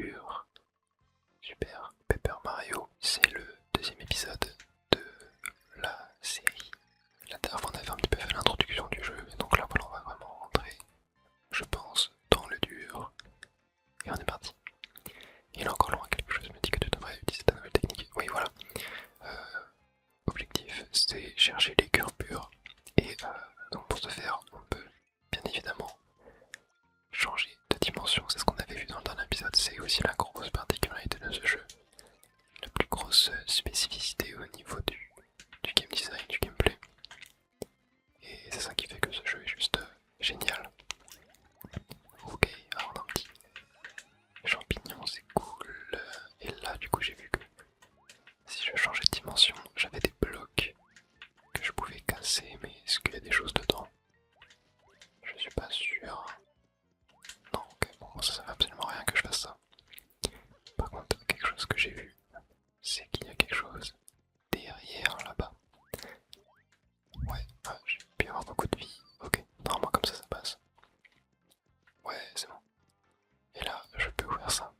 dur. Super. Paper Mario, c'est le deuxième épisode de la série. La dernière fois on avait un petit peu fait l'introduction du jeu, et donc là voilà, on va vraiment rentrer, je pense, dans le dur. Et on est parti. Il est encore loin, quelque chose me dit que tu devrais utiliser ta nouvelle technique. Oui voilà. Objectif, c'est chercher les cœurs purs. Et donc pour ce faire, on peut bien évidemment changer de dimension. C'est ce qu'on avait vu dans le dernier épisode. C'est aussi la grosse particularité de ce jeu. La plus grosse spécificité au niveau du game design, du gameplay. Et c'est ça qui fait que ce jeu est juste génial. Ok, alors on a un petit champignon, c'est cool. Et là, du coup, j'ai vu que si je changeais de dimension, j'avais des blocs que je pouvais casser, mais est-ce qu'il y a des choses dedans? Je suis pas sûr. Non, ok, bon, ça sert absolument à rien que je fasse ça. Par contre, quelque chose que j'ai vu, c'est qu'il y a quelque chose derrière là-bas. Ouais, j'ai pu avoir beaucoup de vie. Ok, normalement comme ça passe. Ouais, c'est bon. Et là, je peux ouvrir ça.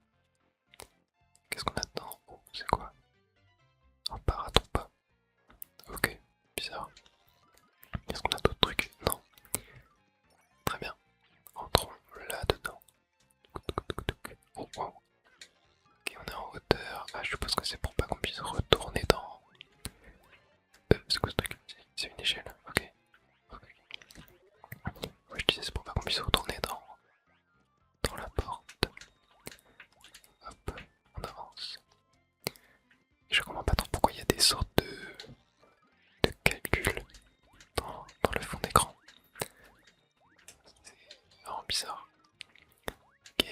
Qu'est-ce qu'on a dedans? Oh, c'est quoi? Un paratompa. Ok, bizarre. Est-ce qu'on a d'autres trucs? Non. Très bien. Entrons là-dedans. Oh, wow. Ok, on est en hauteur. Ah, je suppose que c'est pour pas qu'on puisse retourner dans... c'est quoi ce truc? C'est une échelle, ok. Ouais, je disais c'est pour pas qu'on puisse retourner dans la porte. Hop, on avance. Et je comprends pas trop pourquoi il y a des sortes de calculs dans le fond d'écran. C'est vraiment bizarre. Ok.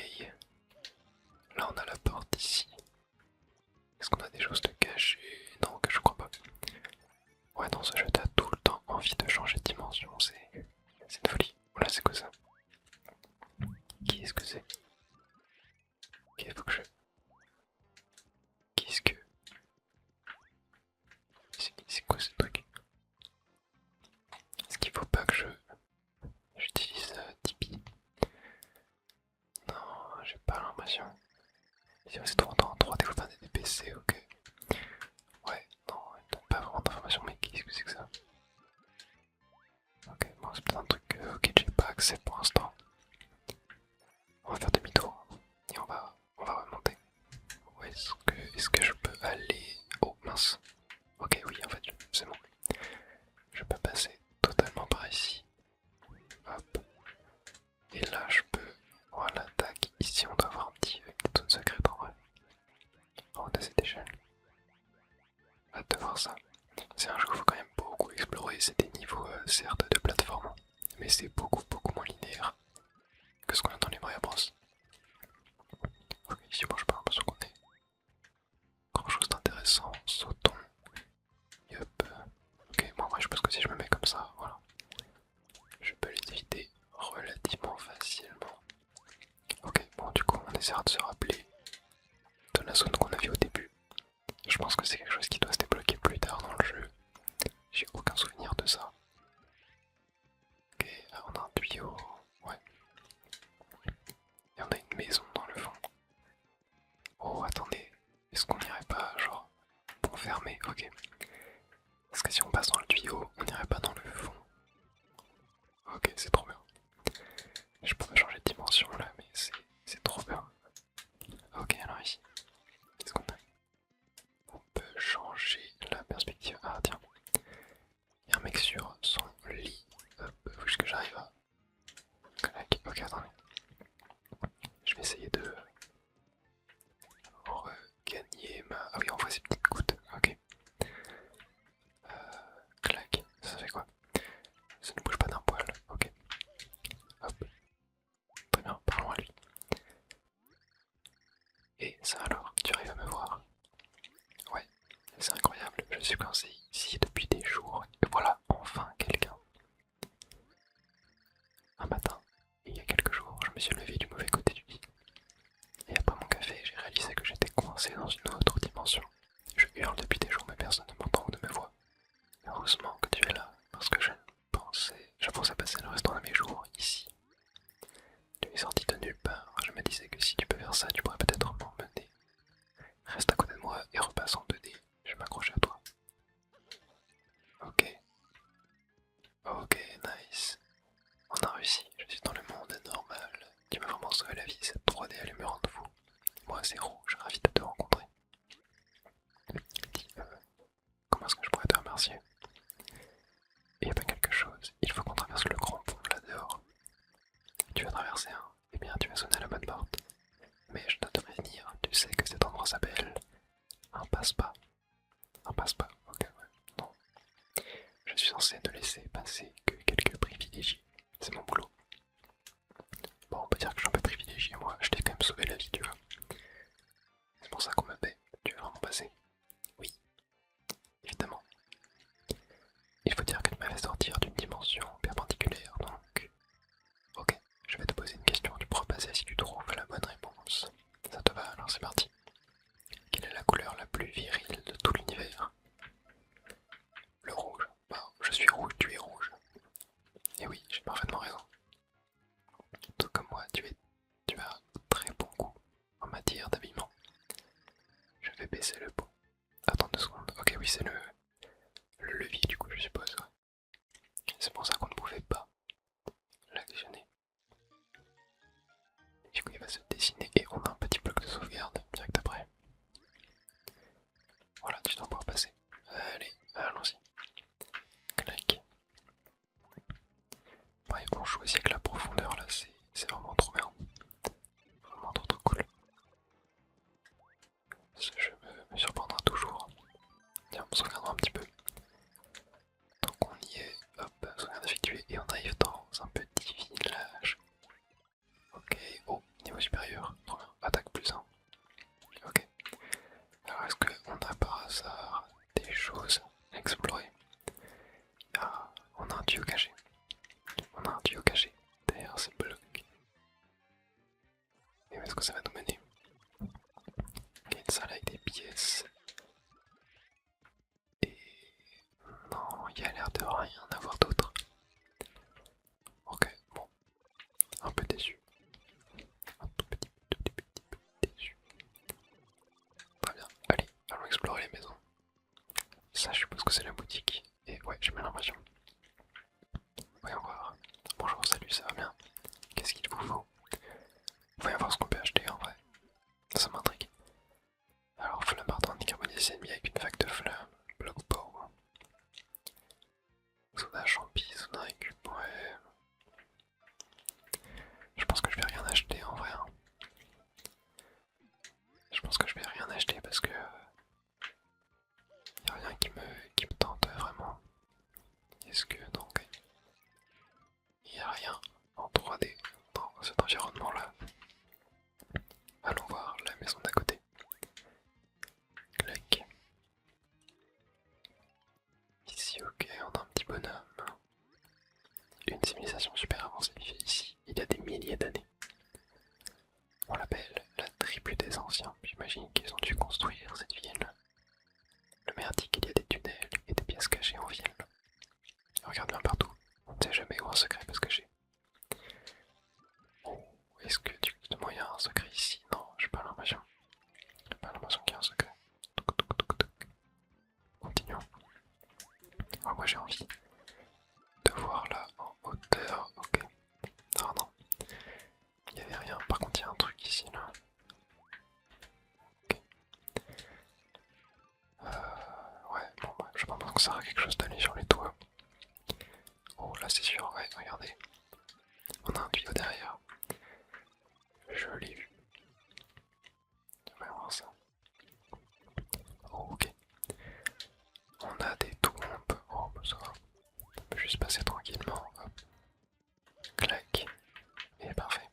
Là on a la porte ici. Est-ce qu'on a des choses de cachées? Non, que je crois pas. Ouais, dans ce jeu t'as tout le temps envie de changer de dimension, c'est une folie. Voilà, c'est quoi ça? Qui est-ce que c'est? Ok, faut que je... Qu'est-ce que... C'est quoi ce truc? Est-ce qu'il faut pas que j'utilise Tipeee? Non, j'ai pas l'impression. C'est trop en 3D, faut pas des PC, ok. Ouais, non, il donne pas vraiment d'informations, mais qu'est-ce que c'est que ça? Ok, bon, c'est peut-être un truc auquel j'ai pas accès pour l'instant. On va faire demi-tour et on va remonter. Où est-ce que je peux aller? Oh mince. Ok, oui, en fait, c'est bon. Je peux passer totalement par ici. Hop. Et là, je peux. Voilà, tac. Ici, on doit avoir un petit zone secrète en vrai. En haut de cette échelle. Hâte de voir ça. C'est un jeu qu'il faut quand même beaucoup explorer. C'est des niveaux, certes, de plateforme, mais c'est beaucoup moins linéaire que ce qu'on a dans les Mario Bros. Ok, ici, bon, j'ai pas l'impression qu'on ait grand chose d'intéressant. Sautons. Yup. Ok, bon, en vrai, je pense que si je me mets comme ça, voilà, je peux les éviter relativement facilement. Ok, bon, du coup, on essaiera de se rappeler de la zone qu'on a vue au début. Je pense que c'est quelque chose qui doit se débloquer plus tard dans le jeu. J'ai aucun souvenir de ça. Ok, on a un tuyau. Ouais. Et on a une maison dans le fond. Oh, attendez. Est-ce qu'on n'irait pas, genre, pour fermer? Ok. Parce que si on passe dans le tuyau, on n'irait pas dans le fond. Ok, c'est trop bien. Je pourrais changer de dimension là, mais c'est trop bien. Ok, alors ici, qu'est-ce qu'on a? On peut changer la perspective. Ah, tiens. Il y a un mec sur son lit. Hop, faut juste que j'arrive à... Ok, attendez. Je vais essayer de regagner ma... Ah oui, on voit ces petites gouttes. Ok. Clac. Ça fait quoi? Ça ne bouge pas d'un poil. Ok. Hop. Très bien, parlons à lui. Et ça alors, tu arrives à me voir? Ouais, c'est incroyable. Je suis coincé ici depuis des jours. Et voilà, enfin quelqu'un. Un matin, il y a quelques jours, je me suis levé du mauvais côté du lit. Et après mon café, j'ai réalisé que j'étais coincé dans une autre dimension. Je hurle depuis des jours, mais personne ne m'entend ou ne me voit. Heureusement que tu es là, parce que je pensais passer le restant de mes jours ici. Tu es sorti de nulle part, je me disais que si tu peux faire ça, tu pourrais peut-être moi c'est Rouge, ravi de te rencontrer. Dis, comment est-ce que je pourrais te remercier? Il y a pas quelque chose, il faut qu'on traverse le grand pont là dehors. Tu vas traverser un, eh bien tu vas sonner à la bonne porte. Mais je dois te prévenir, tu sais que cet endroit s'appelle un passe-pas. Un passe-pas, ok, ouais, non. Je suis censé ne laisser passer que quelques privilégiés, c'est mon boulot. Bon, on peut dire que je suis un peu privilégié, moi, je t'ai quand même sauvé la vie, tu vois. C'est pour ça qu'on me paie, tu veux vraiment passer? Oui, évidemment. Il faut dire que tu m'avais sortir d'une dimension perpendiculaire, donc... Ok, je vais te poser une question, tu pourras passer si tu trouves la bonne réponse. Ça te va, alors c'est parti. Quelle est la couleur la plus virile de tout l'univers? Le rouge. Bah, je suis rouge, tu es rouge. Et oui, j'ai parfaitement raison. Tout comme moi, tu as très bon goût en matière d'habillement. Je vais baisser le pot. Attends 2 secondes. Ok, oui, c'est le levier du coup, je suppose. Ouais. C'est pour ça qu'on ne pouvait pas l'actionner. Du coup, il va se dessiner et on a un petit bloc de sauvegarde direct après. Voilà, tu dois pouvoir passer. Allez, allons-y. Clac. Ouais, on choisit avec la profondeur là, c'est vraiment trop bien. Vraiment trop cool. Ce jeu me surprendra toujours. Tiens, on sauvegarde un petit peu. Donc on y est, hop, sauvegarde effectuée et on arrive dans un petit village. Ok, oh, niveau supérieur, trop bien. Attaque +1. Ok. Alors est-ce qu'on a par hasard des choses à explorer? Ah, on a un tuyau caché. On a un tuyau caché derrière ces blocs. Et où est-ce que ça va nous mener? Il y a une salle avec des pièces. Et non, il y a l'air de rien avoir d'autre. Ok, bon, un peu déçu. Un tout petit peu déçu. Très bien, allez, allons explorer les maisons. Ça, je suppose que c'est la boutique. Et ouais, j'ai bien l'impression. Voyons voir. Bonjour, salut, ça va bien? Qu'est-ce qu'il vous faut? Voyons voir ce qu'on peut acheter en vrai. Ça m'intrigue. Alors, flamme ardente décarbonisée ennemie avec une vague de flammes. Bloc power. Soda champi, soda récup, ouais. Je pense que je vais rien acheter en vrai. Hein. Je pense que je vais rien acheter parce que y a rien qui me tente vraiment. Est-ce que donc il n'y a rien en 3D dans cet environnement là? Allons voir la maison d'à côté. Clac. Ici, ok, on a un petit bonhomme. Une civilisation super avancée vivait ici il y a des milliers d'années. On l'appelle la tribu des anciens. J'imagine qu'ils ont dû construire cette ville. Le merdique, il y a des tunnels et des pièces cachées en ville. Regarde bien partout. On ne sait jamais où un secret peut se cacher. Oh, est-ce que justement il y a un secret ici? Non, j'ai pas l'impression. J'ai pas l'impression qu'il y a un secret. Toc, toc, toc, toc. Continuons. Oh, moi j'ai envie de voir là en hauteur. Ok. Ah non. Il n'y avait rien. Par contre, il y a un truc ici là. Ok. Ouais, bon, bah, je pense que ça sert à quelque chose d'aller sur les toits. Oh, là c'est sûr, ouais, regardez. On a un tuyau derrière. Je l'ai vu. On va voir ça. Oh, ok. On a des trompes. Oh, bah ça va. On peut juste passer tranquillement. Hop. Clac. Et parfait.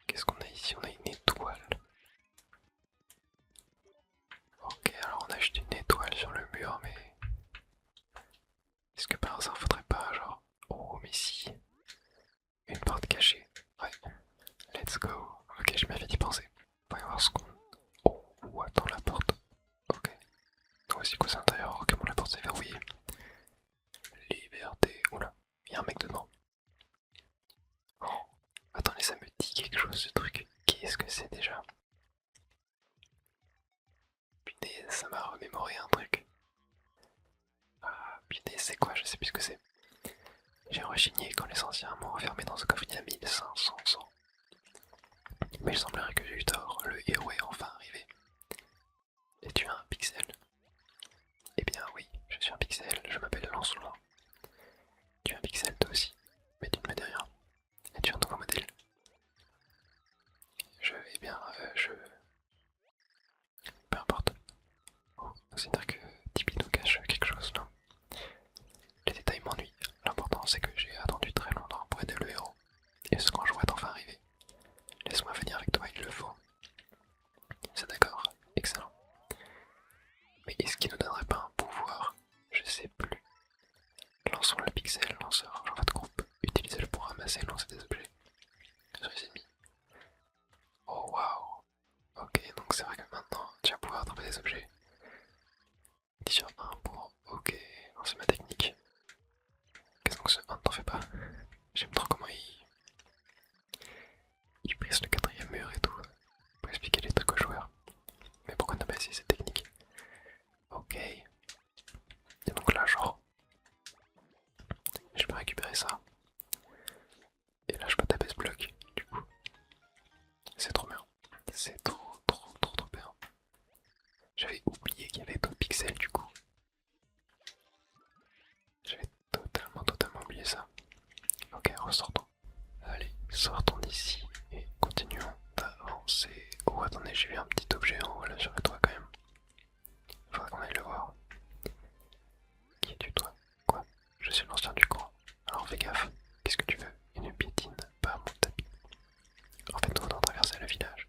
Qu'est-ce qu'on a ici? On a une étoile. Ok, alors on a juste une étoile sur le mur, mais... Est-ce que par hasard faudrait pas, genre... Oh, mais si. Une porte cachée. Ouais. Let's go. Ok, je m'avais d'y penser. On va voir ce qu'on... Oh, attends, la porte. Ok. Ouais, c'est quoi c'est l'intérieur? Ok, bon, la porte s'est verrouillée. Liberté. Oula, il y a un mec dedans. Oh. Attendez, ça me dit quelque chose ce truc. Qu'est-ce que c'est déjà? Putain, ça m'a remémoré un truc. Ah, putain, c'est quoi? Je sais plus ce que c'est. J'ai rechigné quand les anciens m'ont enfermé dans ce coffre il y a 1500 ans. Mais il semblerait que j'ai eu tort, le héros est enfin arrivé. Et tu es un pixel? Eh bien oui, je suis un pixel, je m'appelle Lancelot. Tu es un pixel toi aussi, mais tu ne me dis rien. Et tu es un nouveau modèle? Eh bien, peu importe. Oh, c'est-à-dire que Tipeee nous cache quelque chose, non? Les détails m'ennuient. L'important c'est que j'ai attendu très longtemps pour aider le héros. Et ce quand je vois enfin arriver. Laisse-moi venir avec toi, il le faut. C'est d'accord, excellent. Mais est-ce qu'il ne donnerait pas un pouvoir? Je sais plus. Lançons le pixel lanceur dans votre groupe. Utilisez-le pour ramasser et lancer des objets sur les ennemis. Oh waouh. Ok, donc c'est vrai que maintenant tu vas pouvoir attraper des objets. 10 sur 1 pour... Ok, c'est ma technique. Qu'est-ce que ce 1 t'en fais pas? J'aime trop comment il brise le quatrième mur et tout. Pour expliquer les trucs aux joueurs. Mais pourquoi ne pas essayer cette technique? Ok. Et donc là genre... Je peux récupérer ça. Et là je peux taper ce bloc. Du coup. C'est trop bien. C'est trop bien. J'avais oublié qu'il y avait d'autres pixels du coup. J'avais totalement oublié ça. Ok, ressortons. Allez, sortons d'ici et continuons d'avancer. Oh, attendez, j'ai vu un petit objet en haut là sur le toit quand même. Faudra qu'on aille le voir. Qui es-tu toi? Quoi? Je suis l'ancien du coin. Alors fais gaffe. Qu'est-ce que tu veux? Une piétine, pas mon tapis. En fait, nous devons traverser le village.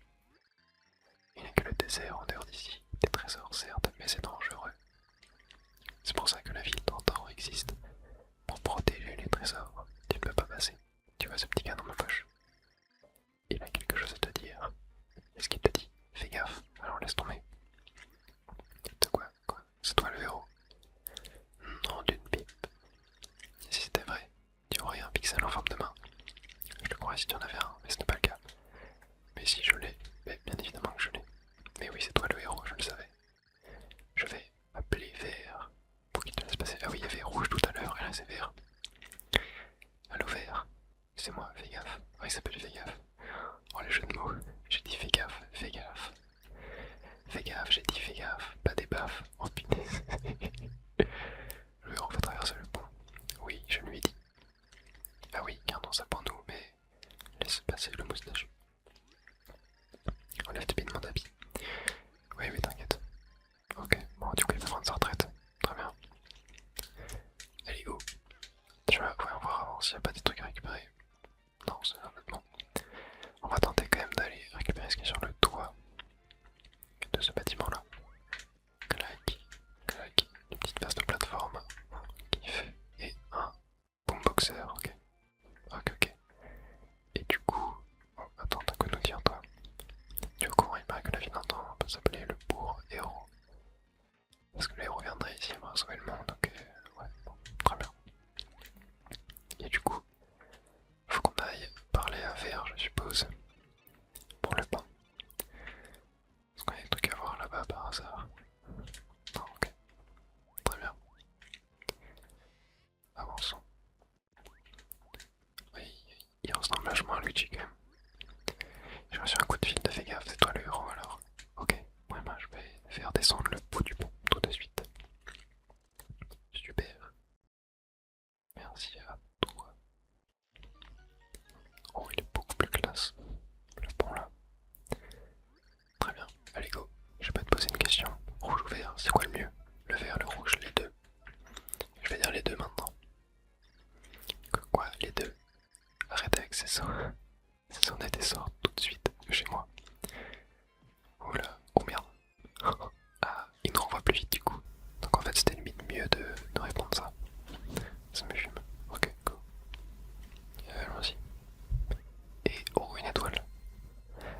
Il n'y a que le désert en dehors d'ici. Des trésors certes, mais c'est dangereux. C'est pour ça que la ville d'antan existe. Pour protéger les trésors, tu ne peux pas passer. Tu vois ce petit gars dans ma poche? Il a quelque chose à te dire. Est-ce qu'il t'a dit? Fais gaffe, alors laisse tomber. De quoi? C'est toi le héros? Non, d'une pipe. Si c'était vrai, tu aurais un pixel en forme de main. Je le crois si tu en avais un, mais ce n'est pas le cas. Mais si je l'ai, bien évidemment que je l'ai. Mais oui, c'est toi le héros, je le savais. Je vais appeler vert pour qu'il te laisse passer. Ah oui, il y avait rouge tout à l'heure, et là c'est vert. Allô vert, c'est moi, fais gaffe. Ah, il s'appelle fais gaffe. Oh les jeux de mots, j'ai dit fais gaffe, fais gaffe. Fais gaffe, j'ai dit fais gaffe, pas des baffes. Oh punaise. Le héros va traverser le pont. Oui, je lui ai dit. Ah oui, gardons ça pour nous, mais laisse passer le moustachu. Enlève tes pieds de mon habit. Oui, oui, t'inquiète. Ok, bon, du coup, il va prendre sa retraite. Très bien. Allez, go. Je vais voir avant s'il n'y a pas des trucs à récupérer. Non, c'est honnêtement. On va tenter quand même d'aller récupérer ce qui est sur le toit de ce bâtiment-là. Clac, clac. Une petite phase de plateforme. Kiff. Et un boomboxer, ok. Ok. Et du coup... Oh, attends, t'as quoi nous dire, toi? Du coup, il paraît que la ville d'antan peut s'appeler le bourg héros. Parce que le héros viendrait ici pour sauver le monde, donc ouais, bon, très bien. Et du coup, faut qu'on aille parler à Vert, je suppose, pour le pain. Est-ce qu'on a des trucs à voir là-bas par hasard? Non, ok, très bien. Avançons. Oui, il ressemble vachement à Luigi quand même. J'ai reçu un coup de fil de fais gaffe, c'est toi le héros alors. Ok, ouais, bah, je vais faire descendre le bout du pont tout de suite. Super. Merci à toi. Oh, il est beaucoup plus classe. Le pont là. Très bien. Allez, go. Je peux te poser une question. Rouge ou vert, c'est quoi le mieux? Le vert, le rouge, les deux. Je vais dire les deux maintenant. Quoi, les deux? Arrête avec ces sorts. Ces sorts des sorts tout de suite de chez moi. Oula, oh merde. Ah, il nous renvoie plus vite du coup. Donc en fait c'était limite mieux de répondre ça. Ça me fume. Ok, go. Allons-y. Et oh, une étoile.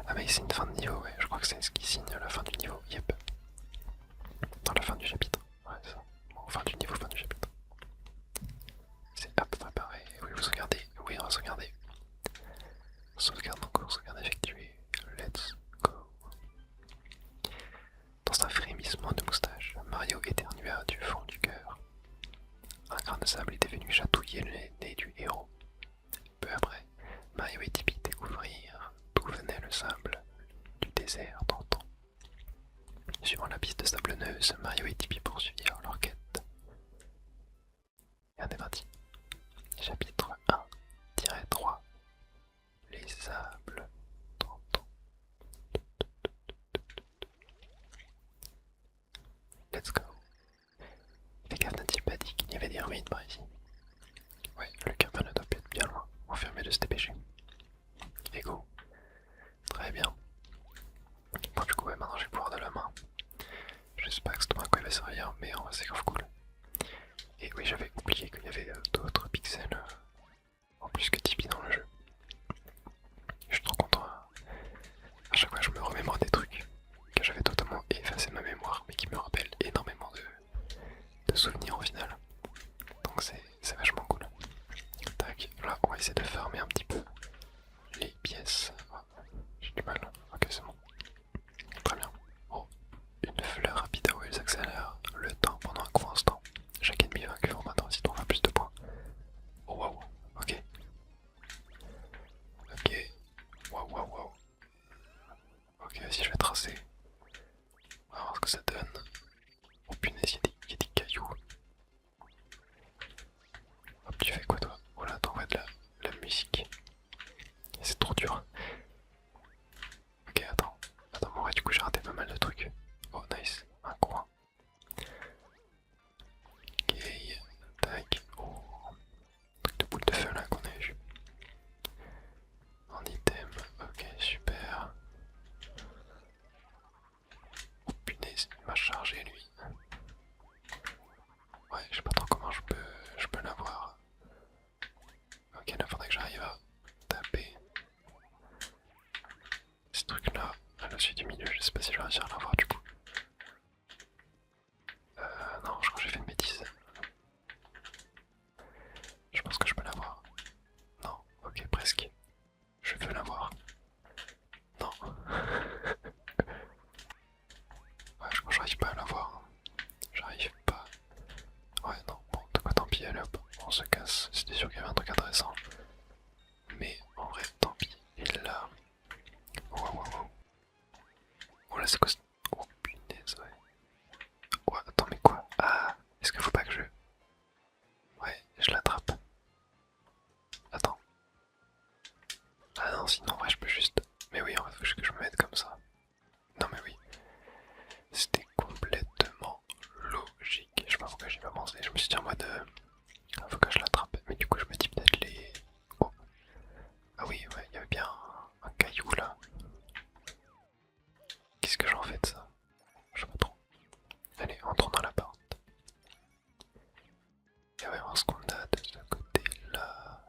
Ah mais c'est une fin de niveau, ouais. Je crois que c'est ce qui signe la fin du niveau. Yep. Dans la fin du chapitre. Ouais, ça. Bon, fin du niveau, fin du chapitre. C'est à peu près pareil. Oui, vous sauvegardez. Oui, on va sauvegarder. Sauvegarde encore, sauvegarde effectuée. Let's go. Dans un frémissement de moustache, Mario éternua du fond du cœur. Un grain de sable était venu chatouiller le nez du héros. Peu après, Mario et Tipeee découvrirent d'où venait le sable. désert d'antan. Suivant la piste sablonneuse, Mario et Tibi poursuivirent leur quête. Et on est parti. Chapitre 1-3. Les sables d'antan. Let's go. Les gars n'a-t-il pas dit qu'il y avait des ruines par ici? Ouais, le cavern ne doit pas être bien loin. Enfermé de se dépêcher. Et go. Très bien. Bon, du coup, ouais, maintenant j'ai le pouvoir de la main. Je sais pas exactement à quoi il va servir, mais en vrai, c'est grave cool. Et oui, j'avais oublié qu'il y avait d'autres pixels en plus que Tipeee dans le jeu. Je suis trop content. À chaque fois, je me remémore des trucs que j'avais totalement effacé de ma mémoire, mais qui me rappellent énormément de souvenirs au final. Donc c'est vachement cool. Tac, là, on va essayer de farmer un petit peu les pièces. Ah, j'ai du mal. Ok, c'est bon. Très bien. Oh, une fleur rapide où ils accélèrent le temps pendant un court instant. Chaque ennemi vaincu en battant si on a plus de points. Oh waouh, ok. Ok. Waouh waouh waouh. Ok, si je vais tracer. On va voir ce que ça donne. Oh punaise, il y a des cailloux. Hop, tu fais quoi toi? Oh là, t'envoies de la musique. C'est trop dur. Ok, attends. Attends, bon, ouais, du coup j'ai raté pas mal de trucs. Oh nice, un coin. Ok, tac. Oh, truc de boule de feu là qu'on a vu. En item, ok, super. Oh punaise, il m'a chargé lui. Ouais, je sais pas trop comment je peux l'avoir. Ok, là faudrait que j'arrive à taper ce truc là à la suite du milieu. Je sais pas si je vais réussir à l'avoir du coup. Non, je crois que j'ai fait une bêtise. Je pense que je peux l'avoir. Non, ok, presque. Je veux l'avoir. Non. Ouais, je crois que j'arrive pas à l'avoir. J'arrive pas. Ouais, non, bon, de quoi tant pis, allez hop, on se casse. C'était sûr qu'il y avait un truc intéressant. Mais en vrai, tant pis. Et là. Oh, wow, wow, wow. Oh là, c'est quoi? Oh punaise, ouais. Ouais, attends, mais quoi? Ah, est-ce qu'il faut pas que je. Ouais, je l'attrape. Attends. Ah non, sinon, en vrai, je peux juste. Mais oui, en vrai, faut que je me mette comme ça. Non, mais oui. C'était complètement logique. Je sais pas pourquoi j'y ai pas pensé. Je me suis dit en mode. Faut que je l'attrape. Mais du coup, je me dis peut-être les. Oh. Ah oui, ouais, il y avait bien un caillou là. Qu'est-ce que j'en fais de ça? Je sais pas trop. Allez, entrons dans l'appart. Et on va voir ce qu'on a de ce côté-là.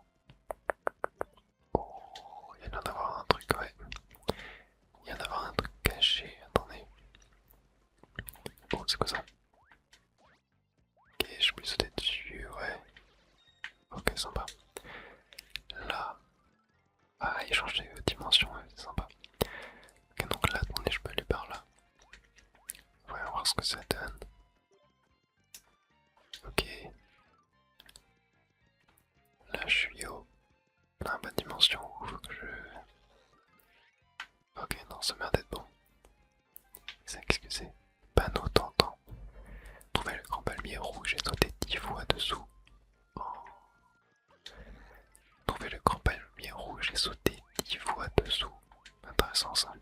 Oh, il y en a d'avoir un truc, ouais. Il y en a d'avoir un truc caché. Attendez. Oh, c'est quoi ça? Ok, je peux sauter dessus, ouais. Ok, sympa. Là. Ah, il change de dimension, ouais, c'est sympa. Ok, donc là, attendez, je peux aller par là. Voyons voir ce que ça donne. Ok. Là, je suis au. Ah, bonne dimension, faut que je. Ok, non, ça m'a l'air d'être bon. Ça, qu'est-ce que c'est? Panneau tentant. Trouvez le grand palmier rouge et sautez 10 fois dessous. Oh. Trouvez le grand palmier rouge et sautez 10 fois dessous. Intéressant ça.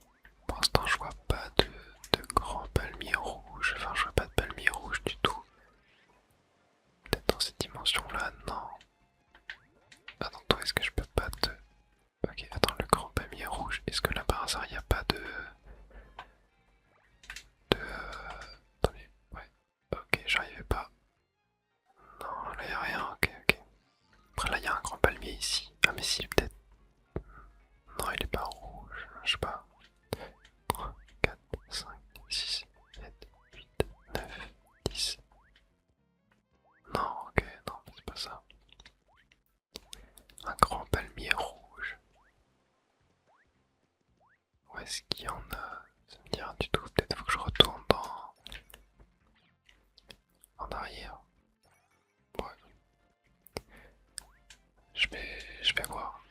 Pour l'instant, je vois pas de grand palmier rouge. Enfin, je vois pas de palmier rouge du tout. Peut-être dans cette dimension-là, non. Attends, toi, est-ce que je peux pas te. Ok, attends, le grand palmier rouge. Est-ce que là par hasard, il n'y a pas de. Attendez, ouais. Ok, j'arrivais pas. Non, là, y a rien, ok, ok. Après, là, il y a un grand palmier ici. Ah, mais si, peut-être. Non, il est pas rouge, je sais pas. 3, 4, 5, 6, 7, 8, 9, 10. Non, ok, non, c'est pas ça. Un grand palmier rouge. Où est-ce qu'il y en a? Ça me dit rien du tout. Peut-être faut que je retourne en arrière. Ouais. Je vais voir.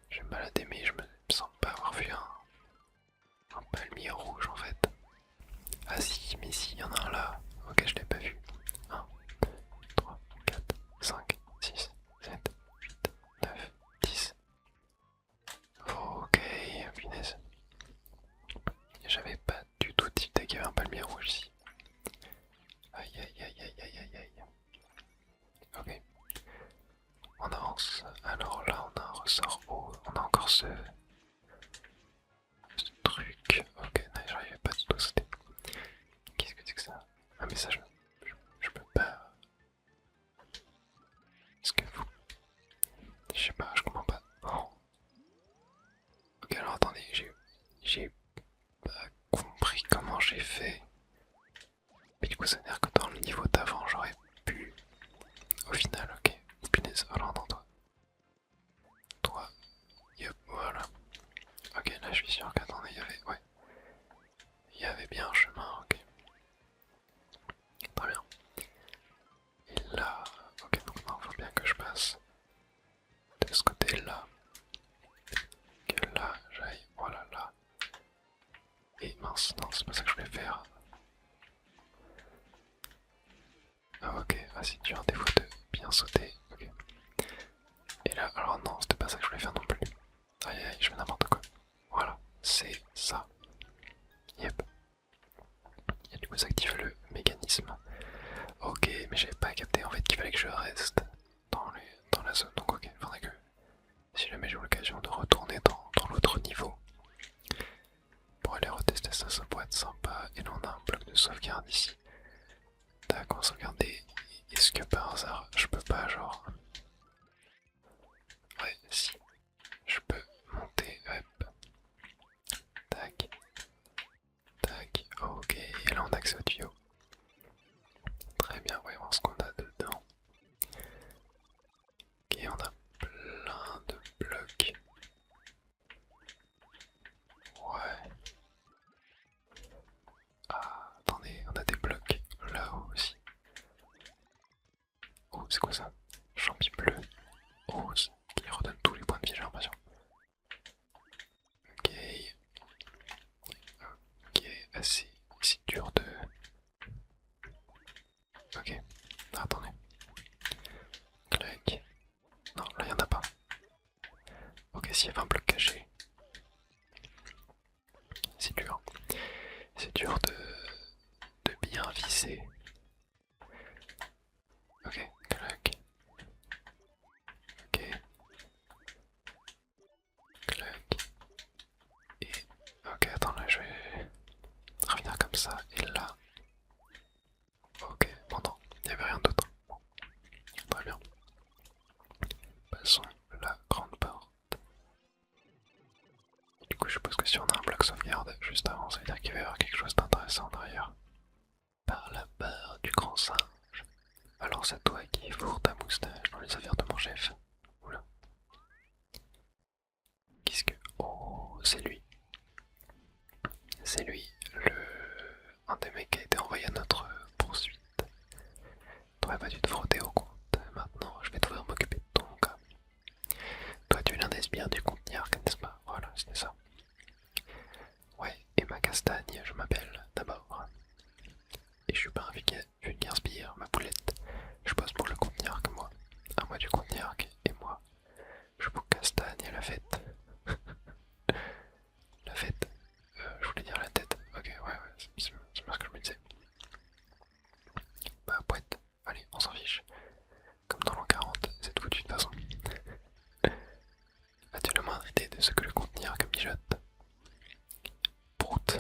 Je vais me balader, mais je me sens pas avoir vu un attendez, j'ai pas compris comment j'ai fait. Mais du coup, ça veut dire que dans le niveau d'avant, j'aurais pu. Au final, ok. Oh, punaise, alors non, toi. Toi, yep, voilà. Ok, là, je suis sûr qu'attendez, il y avait. Ouais. Il y avait bien un chemin, ok. Très bien. Et là, ok, donc non, faut bien que je passe de ce côté-là. Que là, j'aille, voilà, là. Et mince, non, c'est pas ça que je voulais faire. Ah, ok, ah, si tu as un défaut de bien sauter, ok. Et là, alors non, c'était pas ça que je voulais faire non plus. Aïe aïe, je fais n'importe quoi. Voilà, c'est ça. Yep. Et du coup, ça active le mécanisme. Ok, mais j'avais pas capté en fait qu'il fallait que je reste dans la zone. Donc, ok, il faudrait que si jamais j'ai l'occasion de retourner dans l'autre niveau pour aller retester ça, ça pourrait être sympa. Et là, on a un bloc de sauvegarde ici. Tac, on va sauvegarder. Est-ce que par hasard, je peux pas, genre. Ouais, si. Je peux monter, hop. Tac. Tac. Ok, et là, on a accès au tuyau. Très bien, voyons voir ce qu'on a dedans. Ok, on a plein de blocs. Ouais. Ah, attendez, on a des blocs là-haut aussi. Oh, c'est quoi ça? Champi bleu. Oh, qui redonne tous les points de vie, j'ai l'impression. Ok. Ok, assez dur de. Ok. Ah, attendez. Clac. Non, là, il y en a pas. Ok, s'il y avait un bloc caché. C'est dur. C'est dur de bien viser. Ok, clac. Ok. Clac. Et. Ok, attends, là, je vais revenir comme ça. Et là. Ok, bon, non, il n'y avait rien d'autre. Bon, très bien. Passons la grande porte. Du coup, je suppose que si on a un bloc sauvegarde juste avant, ça veut dire qu'il va y avoir quelque chose d'intéressant derrière. Par la barre du grand singe. Alors c'est toi qui fourre ta moustache dans les affaires de mon chef. Oula. Qu'est-ce que... Oh, c'est lui. C'est lui, un des mecs qui a été envoyé à notre poursuite. T'aurais pas dû te frotter au compte. Maintenant, je vais devoir m'occuper de ton cas. Toi, tu es l'un des sbires du contenir, n'est-ce pas? Voilà, c'était ça. Ouais, et ma castagne, je m'appelle d'abord. Et je suis pas un vulgaire sbire, ma poulette. Je bosse pour le contenir que moi. À moi du contenir et moi. Je vous castagne à la fête. La fête. Je voulais dire la tête. Ok, ouais, c'est bien ce que je me disais. Bah, poète. Allez, on s'en fiche. Comme dans l'an 40, c'est tout de toute façon. As-tu la moindre idée de ce que le contenir que mijote? Prout.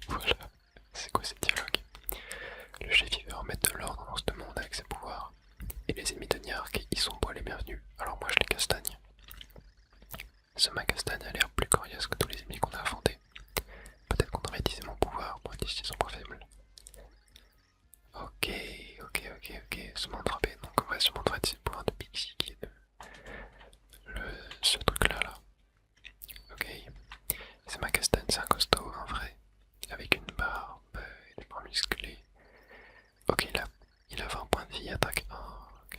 Voilà. C'est quoi ces dialogues? Le chef il veut remettre de l'ordre dans ce monde avec ses pouvoirs. Et les ennemis de Niark y sont pas les bienvenus. Alors moi je les castagne. Ce ma castagne a l'air plus coriace que tous les ennemis qu'on a affrontés. Peut-être qu'on devrait utiliser mon pouvoir pour utiliser son point faible. Ok, ok. Ce monde frappé. Donc on va sûrement utiliser le pouvoir de Pixie qui est ce truc là. Ok. C'est ma castagne, c'est un costaud, un vrai. Avec une barbe et des bras musclés. Ok, il a 20 points de vie, attaque 1. Ok.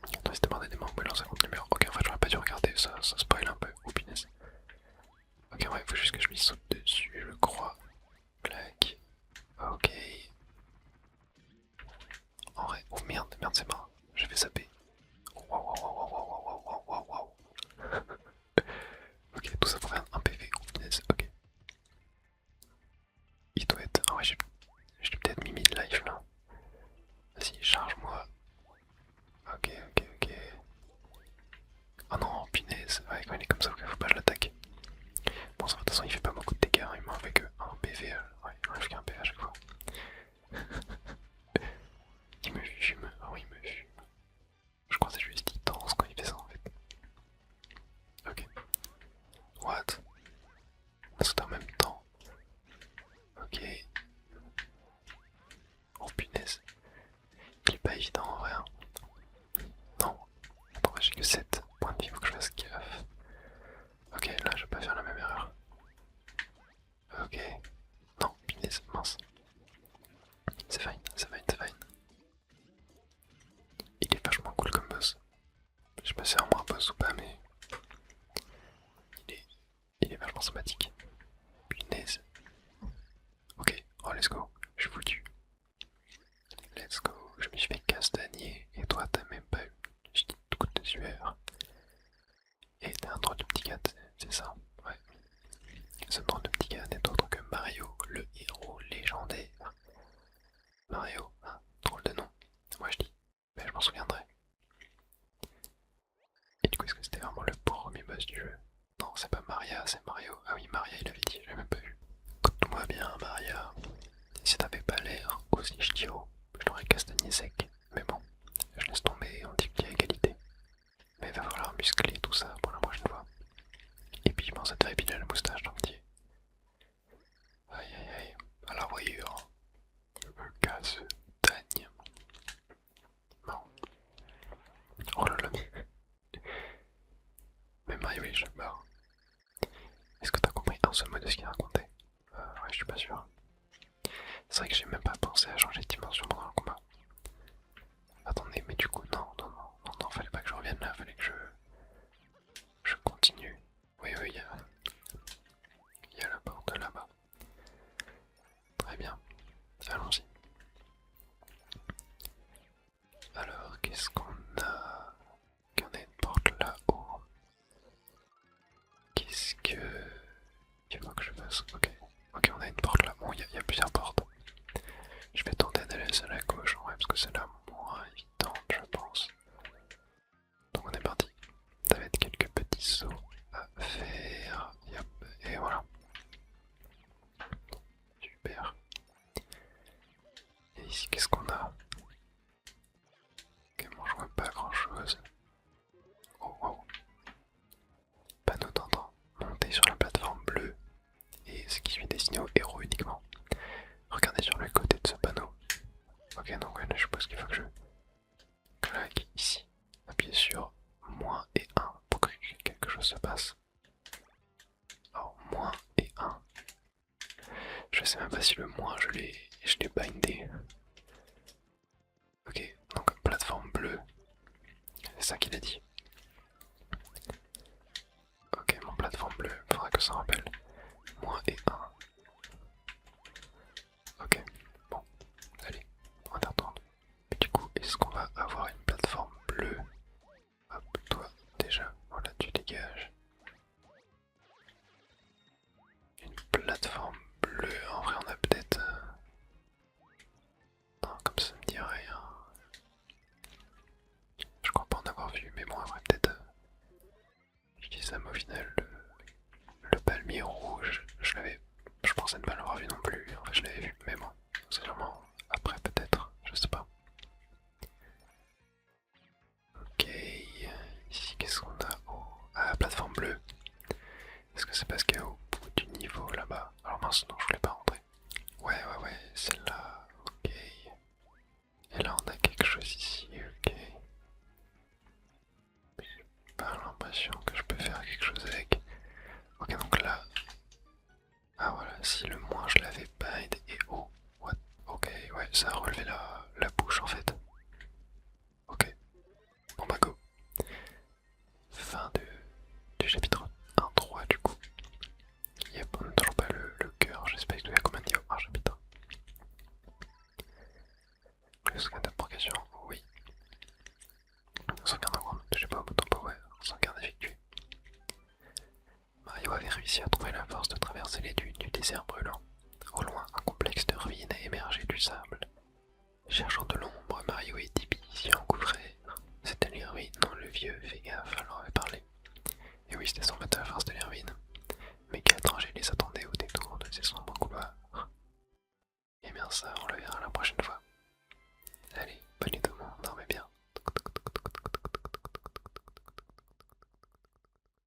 Attends, il s'est demandé des membres, lance contre le mur. Ok, en fait, j'aurais pas dû regarder, ça spoil un peu. Oh, punaise. Ok, ouais, faut juste que je m'y saute dessus, je crois. Clac. Ok. En vrai, oh merde, c'est mort. Je vais zapper. Waouh. Ok, tout ça pour faire un PV. Oh, punaise, ok. Il doit être. Ah ouais, j'ai peut-être mis mid-life là. Vas-y, charge-moi. Ok. Oh non, punaise. Ouais, quand il est comme ça, faut pas que je l'attaque. Bon, ça, de toute façon, il fait pas beaucoup de dégâts. Il m'en fait que un PV. Ouais, il m'enlève qu'un PV à chaque fois. Il me fume. Ah oui, il me fume. droite. Parce que en même temps. Ok. Oh punaise. Il est pas évident en vrai. Hein. Non. Attends, j'ai que 7 points de vie, faut que je fasse gaffe. Ok, là je vais pas faire la même erreur. Ok. Non, punaise, mince. C'est fine, c'est fine, c'est fine. Il est vachement cool comme boss. Je sais pas si c'est vraiment un boss ou pas, mais il est vachement sympathique. Punaise. Ok, oh let's go, je suis foutu. Let's go, je me suis fait castagner et toi t'as même pas eu une petite goutte de sueur. Et t'es un drôle de petit gars, c'est ça? Ouais. Ce drôle de petit gars n'est autre que Mario, le héros légendaire. Mario, hein, drôle de nom. Moi je dis, mais je m'en souviendrai. Et du coup, est-ce que c'était vraiment le premier boss du jeu? Non, c'est pas Maria, c'est Mario. Ah oui, Maria, il avait dit, j'avais même pas vu. Écoute-moi bien, Maria. Si t'avais pas l'air aussi ch'tio, je t'aurais castagné sec. Mais bon, je laisse tomber, on dit qu'il y a égalité. Mais il va falloir muscler tout ça pour la prochaine fois. Et puis, bon, ça te va épiler la moustache, tant que t'y es. Aïe aïe aïe, à la voyure. Je me casse-tagne. Non. Oh là là. Mais Mario, oui, je meurs. Est-ce que t'as compris un seul mot de ce qu'il racontait? Ouais, je suis pas sûr. C'est vrai que j'ai même pas pensé à changer de dimension pendant le combat. Attendez, mais du coup, non, fallait pas que je revienne là, fallait que je continue. Oui, il y a la porte là-bas. Très bien, allons-y. Alors, qu'est-ce qu'on a? Qu'on a une porte là-haut. Qu'est-ce que... Il faut que je fasse? Ok, on a une porte là. Bon, il y a plusieurs portes. Je vais tenter d'aller celle à gauche, en vrai, parce que c'est la moins évidente, je pense. Donc on est parti. Ça va être quelques petits sauts à faire. Yep. Et voilà. Super. Et ici, qu'est-ce qu'on a? Ok, bon, je vois pas grand-chose. Oh, wow. Panneau tentant. Monter sur la plateforme bleue. Et ce qui suit destiné aux héros uniquement. Regardez sur le côté de ce panneau. Ok, donc là, je suppose qu'il faut que je claque ici. Appuyez sur moins et 1 pour que quelque chose se passe. Alors, moins et 1. Je sais même pas si le moins je l'ai bindé. Ok, donc plateforme bleue. C'est ça qu'il a dit. Ok, mon plateforme bleue, faudra que ça rappelle. Moins et 1. Ok, bon, allez, on va attendre. Mais du coup, est-ce qu'on va avoir une plateforme bleue? Hop, toi, déjà, voilà, tu dégages. Une plateforme bleue, en vrai, on a peut-être... Non, comme ça me dit rien. Je crois pas en avoir vu, mais bon, on va peut-être... J'utilise ça, mais au final, le palmier rouge, je pensais ne pas l'avoir vu non plus. En fait, je l'avais vu, mais bon, c'est sûrement après peut-être, je sais pas. Ok, ici qu'est-ce qu'on a? Oh, ah, plateforme bleue. Est-ce que c'est parce qu'au bout du niveau là-bas? Alors mince, non, je voulais pas rentrer. Ouais, celle-là, ok. Et là, on a quelque chose ici, ok. J'ai pas l'impression que je peux faire quelque chose avec. Ok, donc là. Ah voilà, si le moins je l'avais bind et oh, what? Ok, ouais, ça a relevé la bouche en fait. Ok, bon bah go. Fin du chapitre 1.3 du coup. Yep, on n'a toujours pas le cœur, j'espère qu'il y a combien de niveaux par chapitre. Le scan de progression, oui. Sauvegarde en grand, je sais pas, bouton power, sauvegarde effectuée. Mario avait réussi à trouver la force de traverser les dunes du désert brûlant. Au loin, un complexe de ruines a émergé du sable. Cherchant de l'ombre, Mario et Dibby s'y engouffrèrent. C'était les ruines, non le vieux, fais gaffe, elle en avait parlé. Et oui, c'était sans mettre à la farce de les ruines. Mais quel danger les attendait au détour de ces sombres couloirs? Et bien ça, on